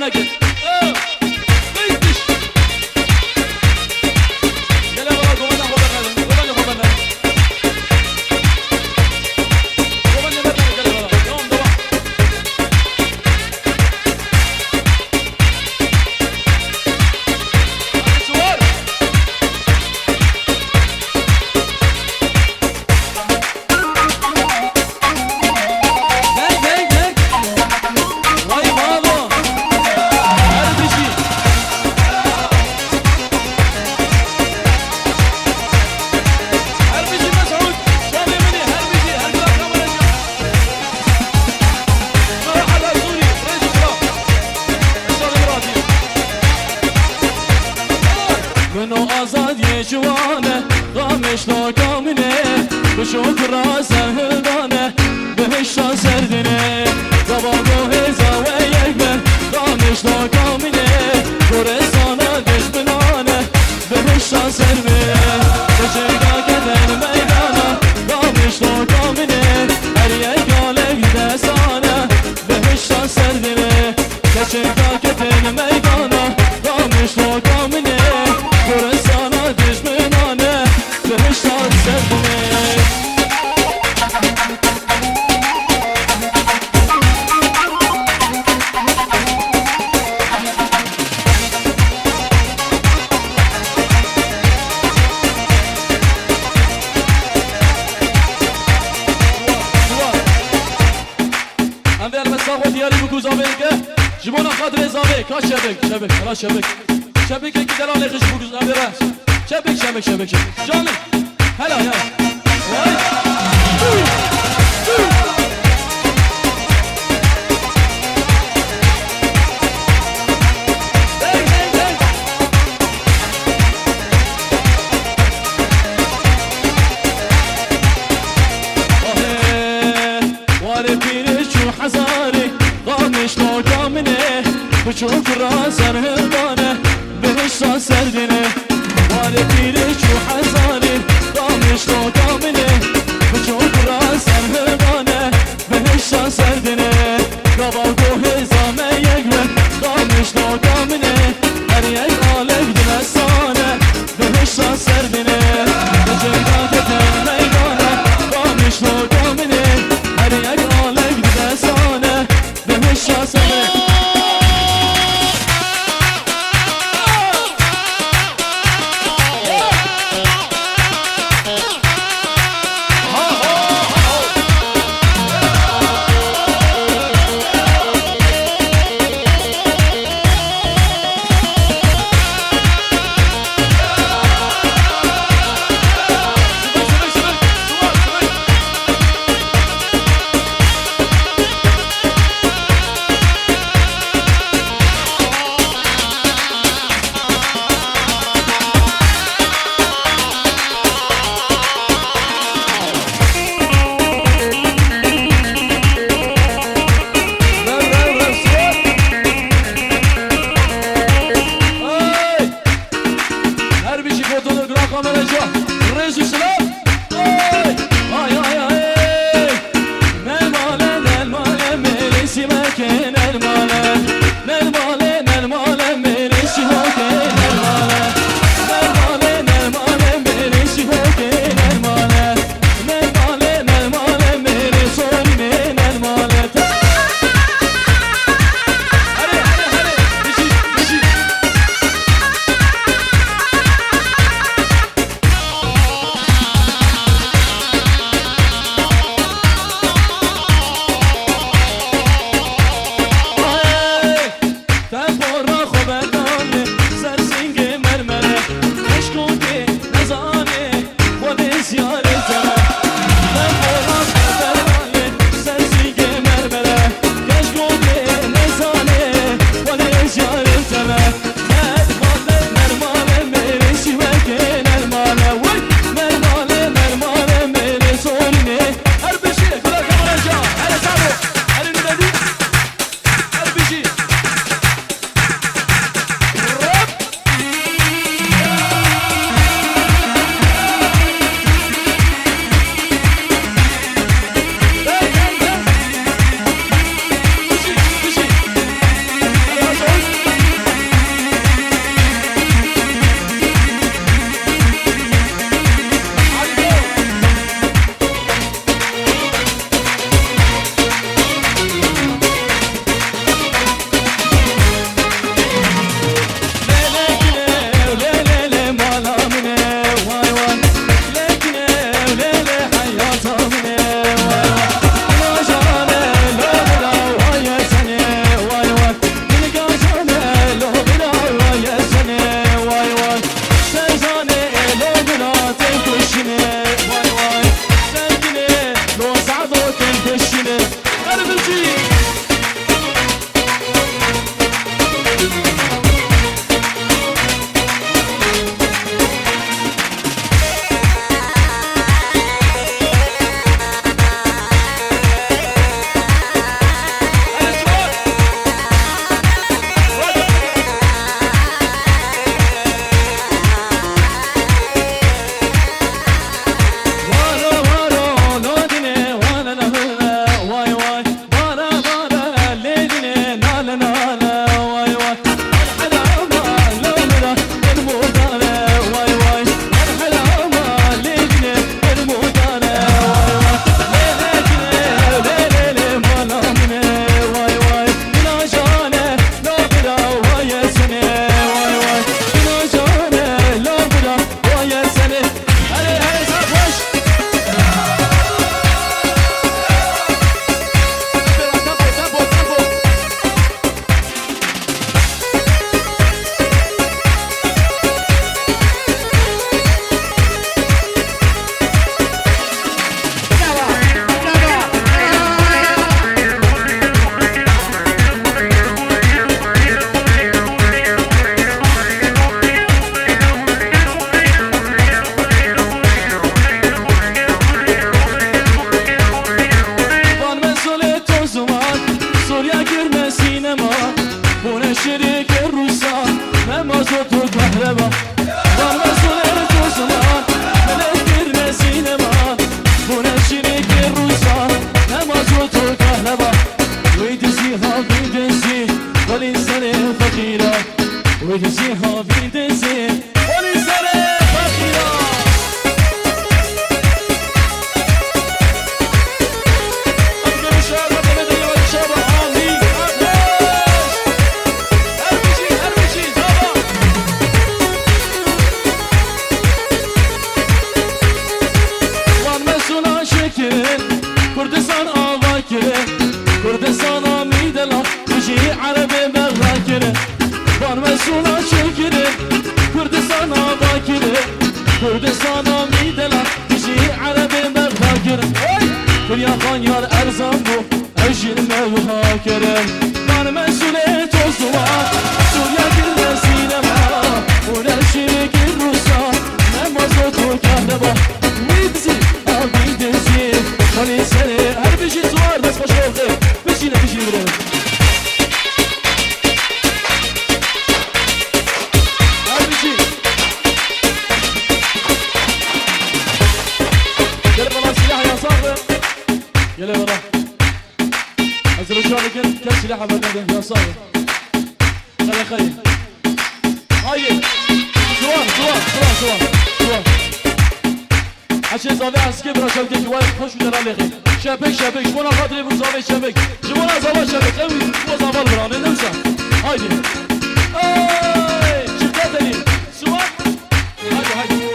نکن بیتش گله برا گوانه خودم ندن گوانه خودم ندن گوانه ندن گله برا دوام دوام سوار جوانه قامش ناکامنه بشوک را سرهدانه بهش را سردنه زبانو هزا و یک به قامش ناکامنه گرستانا دشمنانه بهش را سرمه بچگا کدن میدانا قامش ناکامنه هر یک آلک دستانه بهش را سردنه بچگا کدن میدانا قامش ناکامنه گرستانا دشمنانه بهش را سردنه جبونا خاطر زاوية كاش شبك شبك خلاص شبك شبك كي دلالة خش بوكس أميرة شبك شبك شبك شبك جامد هلا هلا بچوک را سرهدانه بهش را سردنه واره پیرش و حزانه دامش را دامنه بچوک را سرهدانه بهش را سردنه گواگو هزامه یک به دامش را دامنه هر یک آلک دلستانه بهش را سردنه بجرگا کتن میدانه دامش را دامنه هر یک آلک دلستانه بهش را سردنه سولا شكرم كردستانا باكرم كردستانا ميدلا تجي عربي مغاكرم كريا خان يار ارزان بو اجير موها كرم من مسؤوليت وزوار سوريا كل سينما ونشرك الروسا نمازوت وكهربا ميدزي ابي دزي خلي سنه هر بيجي زوار بس بشوفه بيجي برم يلا ورا هزر رجالك كم سلاح بدنا يا صاحبي خلي هاي سوار عشان زاوية عسكري برا شبكة واقف خوش ودرا لغي شبك شمونا خاطري من زاوية شبك شمونا زاوية شبك قوي مو زاوية برا ننسى هايدي شفتني سوار هايدي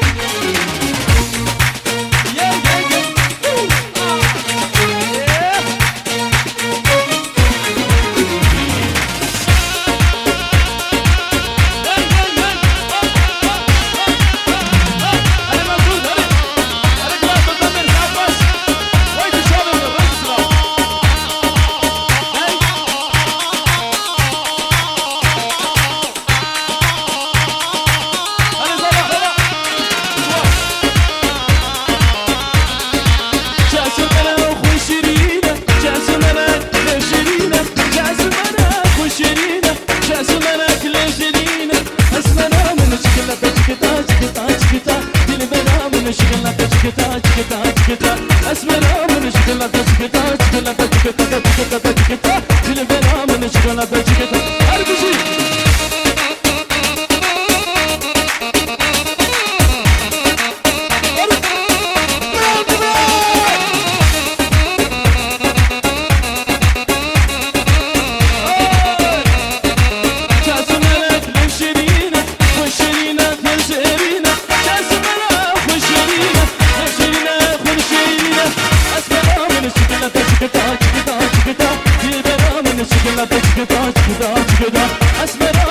Asmera,